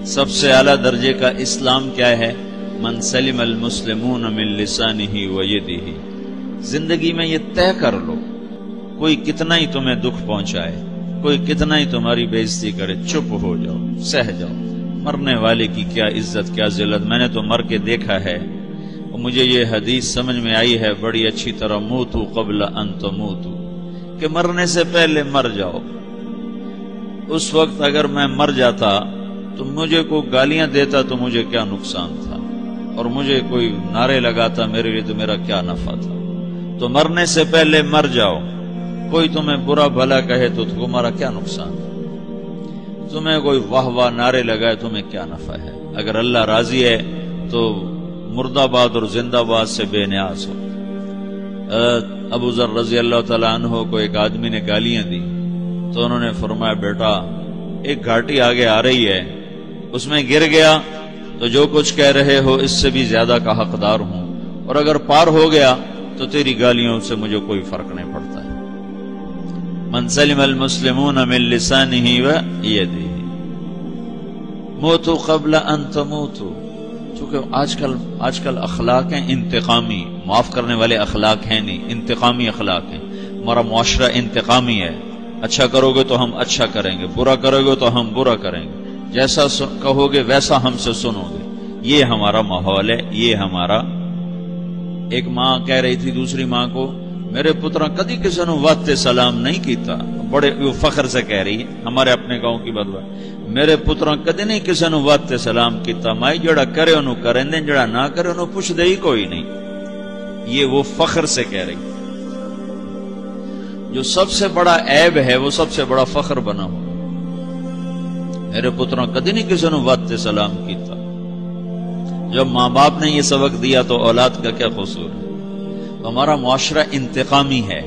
سب سے اعلیٰ درجے کا اسلام کیا ہے؟ من سلم المسلمون من لسانہ و یدہ۔ زندگی میں یہ طے کر لو، کوئی کتنا ہی تمہیں دکھ پہنچائے، کوئی کتنا ہی تمہاری بےعزتی کرے، چپ ہو جاؤ، سہ جاؤ۔ مرنے والے کی کیا عزت، کیا ذلت، میں نے تو مر کے دیکھا ہے، اور مجھے یہ حدیث سمجھ میں آئی ہے بڑی اچھی طرح، موتو قبل ان تموتو، کہ مرنے سے پہلے مر جاؤ۔ اس وقت اگر میں مر جاتا تو مجھے کوئی گالیاں دیتا تو مجھے کیا نقصان تھا، اور مجھے کوئی نعرے لگاتا میرے لیے تو میرا کیا نفع تھا۔ تو مرنے سے پہلے مر جاؤ، کوئی تمہیں برا بھلا کہے تو تمہارا کیا نقصان ہے، تمہیں کوئی واہ واہ نعرے لگائے تمہیں کیا نفع ہے۔ اگر اللہ راضی ہے تو مرد آباد اور زندہ باد سے بے نیاز ہو۔ ابو ذر رضی اللہ تعالیٰ عنہ کو ایک آدمی نے گالیاں دی تو انہوں نے فرمایا بیٹا ایک گھاٹی آگے آ رہی ہے، اس میں گر گیا تو جو کچھ کہہ رہے ہو اس سے بھی زیادہ کا حقدار ہوں، اور اگر پار ہو گیا تو تیری گالیوں سے مجھے کوئی فرق نہیں پڑتا ہے۔ من سلم المسلمون من لسانہ و یدہ موتوا قبل ان تموتوا۔ چونکہ آج کل اخلاق ہیں انتقامی، معاف کرنے والے اخلاق ہیں نہیں، انتقامی اخلاق ہیں۔ ہمارا معاشرہ انتقامی ہے، اچھا کرو گے تو ہم اچھا کریں گے، برا کرو گے تو ہم برا کریں گے، جیسا کہو گے ویسا ہم سے سنو گے۔ یہ ہمارا ماحول ہے، یہ ہمارا۔ ایک ماں کہہ رہی تھی دوسری ماں کو، میرے پترا کدی کسی نے واسطے سلام نہیں کیتا، بڑے فخر سے کہہ رہی ہے، ہمارے اپنے گاؤں کی بات، میرے پترا کدی نہیں کسی نے واسطے سلام کیتا، مائی جڑا کرے انہوں کریں دیں، جڑا نہ کرے انہوں پوچھ دے ہی کوئی نہیں۔ یہ وہ فخر سے کہہ رہی، جو سب سے بڑا عیب ہے وہ سب سے بڑا فخر بنا ہو۔ میرے پترا کدی نہیں کسی نے واسطے سلام کیتا۔ جب ماں باپ نے یہ سبق دیا تو اولاد کا کیا قصور ہے؟ تو ہمارا معاشرہ انتقامی ہے،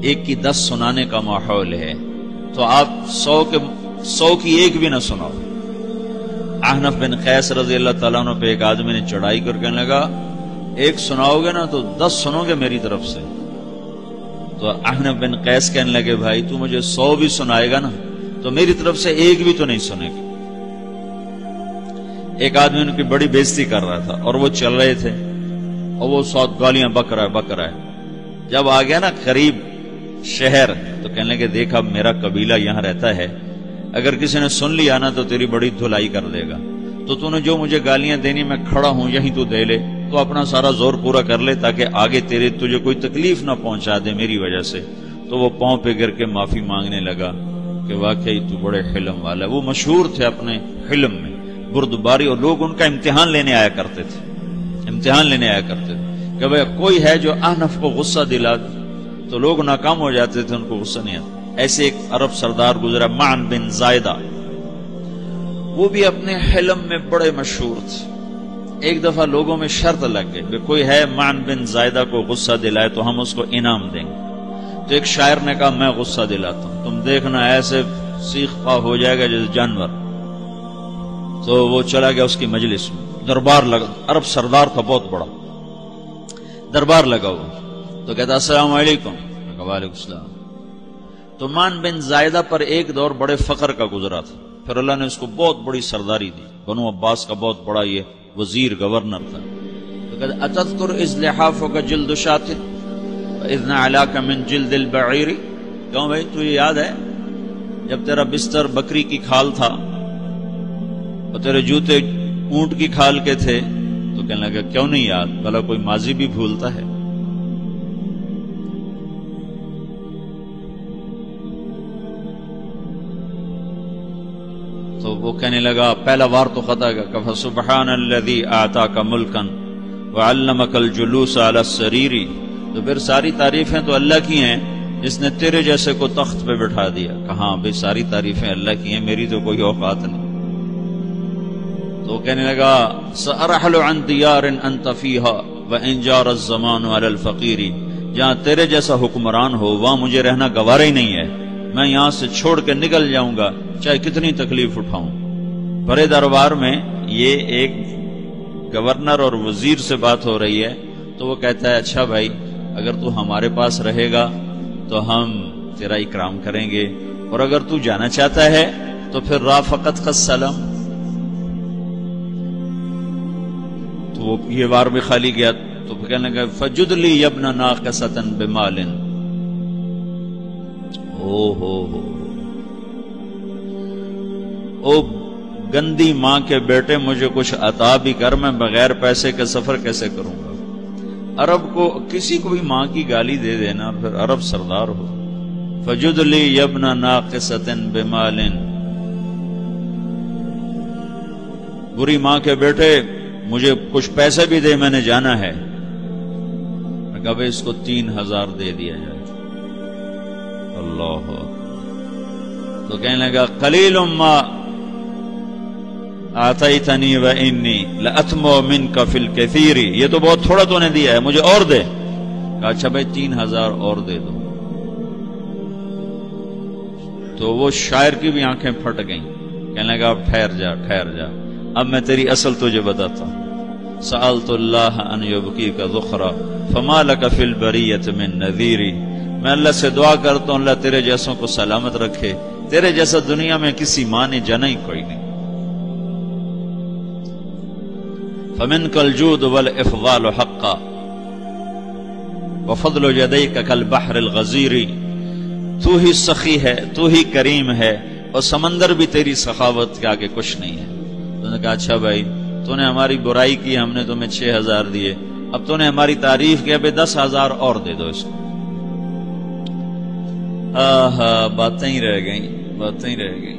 ایک کی 10 سنانے کا ماحول ہے، تو آپ 100 کی ایک بھی نہ سناؤ۔ احنف بن قیس رضی اللہ تعالیٰ عنہ پہ ایک آدمی نے چڑھائی کر کہنے لگا ایک سناؤ گے نا تو 10 سنو گے میری طرف سے۔ تو احنف بن قیس کہنے لگے بھائی تو مجھے 100 بھی سنائے گا نا تو میری طرف سے ایک بھی تو نہیں سنے گا۔ ایک آدمی ان کی بڑی بےزتی کر رہا تھا اور وہ چل رہے تھے اور وہ 100 گالیاں بک رہا ہے۔ جب آ گیا نا قریب شہر تو کہنے لگے دیکھ اب میرا قبیلہ یہاں رہتا ہے، اگر کسی نے سن لیا نا تو تیری بڑی دھلائی کر دے گا، تو نے جو مجھے گالیاں دینی میں کھڑا ہوں یہیں تو دے لے، تو اپنا سارا زور پورا کر لے تاکہ آگے تجھے کوئی تکلیف نہ پہنچا دے میری وجہ سے۔ تو وہ پاؤں پہ گر کے معافی مانگنے لگا کہ واقعی تو بڑے حلم والا ہے۔ وہ مشہور تھے اپنے حلم میں، بردباری، اور لوگ ان کا امتحان لینے آیا کرتے تھے کہ بھئی کوئی ہے جو احنف کو غصہ دلا دے، تو لوگ ناکام ہو جاتے تھے، ان کو غصہ نہیں آتا۔ ایسے ایک عرب سردار گزرا معن بن زائدہ، وہ بھی اپنے حلم میں بڑے مشہور تھے۔ ایک دفعہ لوگوں میں شرط لگ گئی کہ کوئی ہے معن بن زائدہ کو غصہ دلائے تو ہم اس کو انعام دیں گے۔ تو ایک شاعر نے کہا میں غصہ دلاتا ہوں، تم دیکھنا ایسے سیخ پا ہو جائے گا جیسے جانور۔ تو وہ چلا گیا اس کی مجلس میں، دربار لگا، عرب سردار تھا بہت بڑا، دربار لگا ہوا، تو کہتا السلام علیکم، وعلیکم السلام۔ تو معن بن زائدہ پر ایک دور بڑے فقر کا گزرا تھا، پھر اللہ نے اس کو بہت بڑی سرداری دی، بنو عباس کا بہت بڑا یہ وزیر گورنر تھا۔ تو کہتا اتذکر اذ لحافک جلد شاۃ واذ نعلاک من جلد البعیر، کیوں بھائی تجھے یاد ہے جب تیرا بستر بکری کی کھال تھا اور تیرے جوتے اونٹ کی کھال کے تھے؟ تو کہنے لگا کیوں نہیں یاد، بھلا کوئی ماضی بھی بھولتا ہے؟ تو وہ کہنے لگا پہلا وار تو خطا گا کہ فسبحان الذی آتاک ملکا وعلمک الجلوس علی السریر، تو پھر ساری تعریفیں تو اللہ کی ہیں جس نے تیرے جیسے کو تخت پہ بٹھا دیا۔ کہاں بھئی ساری تعریفیں اللہ کی ہیں، میری تو کوئی اوقات نہیں۔ تو کہنے لگا سأرحل عن دیار انت فیہا وان جار الزمان علی الفقیر، جہاں تیرے جیسا حکمران ہو وہاں مجھے رہنا گوارا ہی نہیں ہے، میں یہاں سے چھوڑ کے نکل جاؤں گا چاہے کتنی تکلیف اٹھاؤں۔ بڑے دربار میں یہ ایک گورنر اور وزیر سے بات ہو رہی ہے، تو وہ کہتا ہے اچھا بھائی اگر تو ہمارے پاس رہے گا تو ہم تیرا اکرام کریں گے، اور اگر تو جانا چاہتا ہے تو پھر رافقت کا سلام، تو وہ یہ بار بھی خالی گیا تو پھر کہنے لگا فجد لی یبن ناقصۃ بمال، او گندی ماں کے بیٹے مجھے کچھ عطا بھی کر، میں بغیر پیسے کے سفر کیسے کروں گا؟ عرب کو کسی کو بھی ماں کی گالی دے دینا پھر عرب سردار ہو۔ فجد لی یبن ناقصۃ بمال، بری ماں کے بیٹے مجھے کچھ پیسے بھی دے، میں نے جانا ہے۔ میں کہا بھائی اس کو 3000 دے دیا جائے۔ اللہ، تو کہنے لگا قلیل ما آتیتنی وانی لأطمع منک فی الکثیر، یہ تو بہت تھوڑا تو نے دیا ہے، مجھے اور دے۔ کہا اچھا بھائی 3000 اور دے دو۔ تو وہ شاعر کی بھی آنکھیں پھٹ گئیں، کہنے لگا اب ٹھہر جا ٹھہر جا، اب میں تیری اصل تجھے بتاتا ہوں۔ سألت اللہ ان یبقیک ذخرا فما لک فی البریۃ من نذیر، میں اللہ سے دعا کرتا ہوں اللہ تیرے جیسوں کو سلامت رکھے، تیرے جیسا دنیا میں کسی ماں نے جنا ہی کوئی نہیں۔ فمنک الجود والافضال حقا وفضل یدیک کالبحر الغزیر، تو ہی سخی ہے، تو ہی کریم ہے، اور سمندر بھی تیری سخاوت کے آگے کچھ نہیں ہے۔ تو نے کہا اچھا بھائی تو نے ہماری برائی کی، ہم نے تمہیں 6000 دیے، اب تو نے ہماری تعریف کی، اب 10,000 اور دے دو اس کو۔ باتیں ہی رہ گئیں، باتیں ہی رہ گئیں۔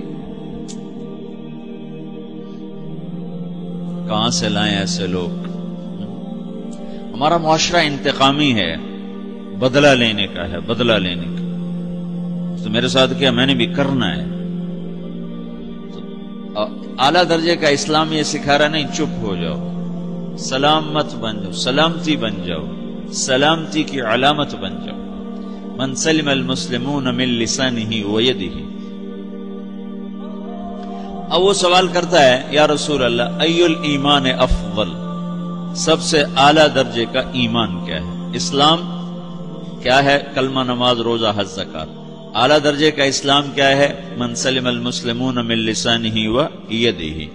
کہاں سے لائیں ایسے لوگ؟ ہمارا معاشرہ انتقامی ہے، بدلہ لینے کا ہے، بدلہ لینے کا۔ تو میرے ساتھ کیا میں نے بھی کرنا ہے۔ تو اعلیٰ درجے کا اسلام یہ سکھا رہا نہیں چپ ہو جاؤ، سلام مت بن جاؤ، سلامتی بن جاؤ، سلامتی کی علامت بن جاؤ۔ من سلم المسلمون من لسانہ ویدہ۔ اب وہ سوال کرتا ہے یا رسول اللہ ای الایمان افضل، سب سے اعلیٰ درجے کا ایمان کیا ہے؟ اسلام کیا ہے؟ کلمہ، نماز، روزہ، حج، زکات۔ اعلیٰ درجے کا اسلام کیا ہے؟ من سلم المسلمون من لسانہ ویدہ۔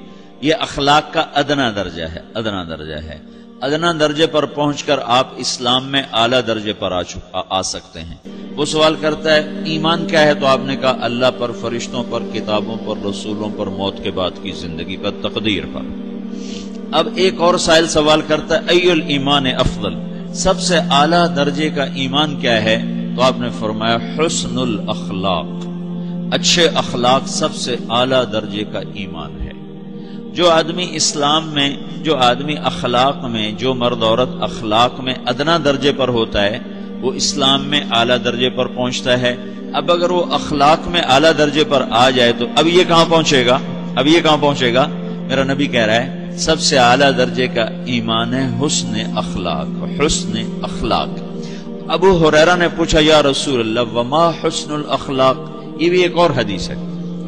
یہ اخلاق کا ادنا درجہ ہے، ادنا درجہ ہے۔ ادنا درجے پر پہنچ کر آپ اسلام میں اعلیٰ درجے پر آ سکتے ہیں۔ وہ سوال کرتا ہے ایمان کیا ہے؟ تو آپ نے کہا اللہ پر، فرشتوں پر، کتابوں پر، رسولوں پر، موت کے بعد کی زندگی پر، تقدیر پر۔ اب ایک اور سائل سوال کرتا ہے ای الایمان افضل، سب سے اعلیٰ درجے کا ایمان کیا ہے؟ تو آپ نے فرمایا حسن الاخلاق، اچھے اخلاق سب سے اعلیٰ درجے کا ایمان ہے۔ جو آدمی اسلام میں، جو آدمی اخلاق میں، جو مرد عورت اخلاق میں ادنا درجے پر ہوتا ہے وہ اسلام میں اعلیٰ درجے پر پہنچتا ہے۔ اب اگر وہ اخلاق میں اعلیٰ درجے پر آ جائے تو اب یہ کہاں پہنچے گا؟ اب یہ کہاں پہنچے گا؟ میرا نبی کہہ رہا ہے سب سے اعلیٰ درجے کا ایمان ہے حسن اخلاق، حسن اخلاق۔ ابو ہریرہ نے پوچھا یا رسول اللہ وما حسن الاخلاق، یہ بھی ایک اور حدیث ہے،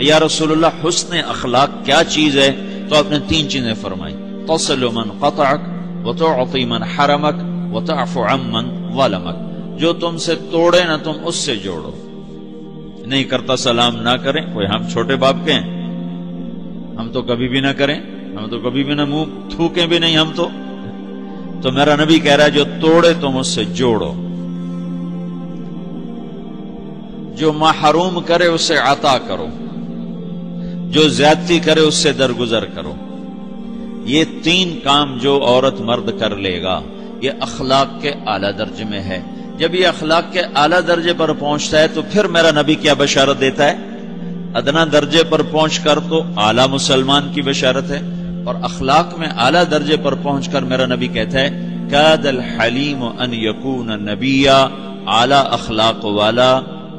یا رسول اللہ حسن اخلاق کیا چیز ہے؟ تو آپ نے 3 چیزیں فرمائی، تصل من قطعک وتعطی من حرمک وتعفو عمن ظلمک، جو تم سے توڑے نہ تم اس سے جوڑو، نہیں کرتا سلام نہ کریں، کوئی ہم چھوٹے باپ کے ہیں، ہم تو کبھی بھی نہ کریں، ہم تو کبھی بھی نہ منہ تھوکیں بھی نہیں، ہم تو میرا نبی کہہ رہا ہے جو توڑے تم اس سے جوڑو، جو محروم کرے اسے عطا کرو، جو زیادتی کرے اس سے درگزر کرو۔ یہ 3 کام جو عورت مرد کر لے گا یہ اخلاق کے اعلیٰ درجے میں ہے۔ جب یہ اخلاق کے اعلیٰ درجے پر پہنچتا ہے تو پھر میرا نبی کیا بشارت دیتا ہے؟ ادنا درجے پر پہنچ کر تو اعلیٰ مسلمان کی بشارت ہے، اور اخلاق میں اعلیٰ درجے پر پہنچ کر میرا نبی کہتا ہے کاد الحلیم ان یکون نبیا، اعلیٰ اخلاق والا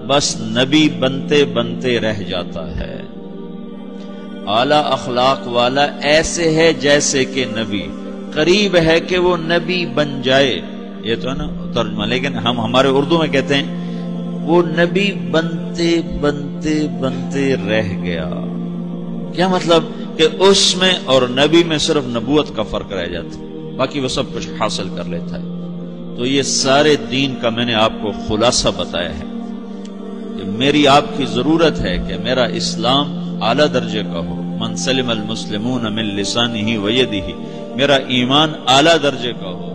بس نبی بنتے بنتے رہ جاتا ہے۔ اعلیٰ اخلاق والا ایسے ہے جیسے کہ نبی، قریب ہے کہ وہ نبی بن جائے، یہ تو ہے نا ترجمہ، لیکن ہم ہمارے اردو میں کہتے ہیں وہ نبی بنتے بنتے بنتے رہ گیا۔ کیا مطلب؟ کہ اس میں اور نبی میں صرف نبوت کا فرق رہ جاتا ہے، باقی وہ سب کچھ حاصل کر لیتا ہے۔ تو یہ سارے دین کا میں نے آپ کو خلاصہ بتایا ہے کہ میری آپ کی ضرورت ہے کہ میرا اسلام اعلیٰ درجے کا ہو، من سلم المسلمون من لسانہ و یدہ، میرا ایمان اعلیٰ درجے کا ہو،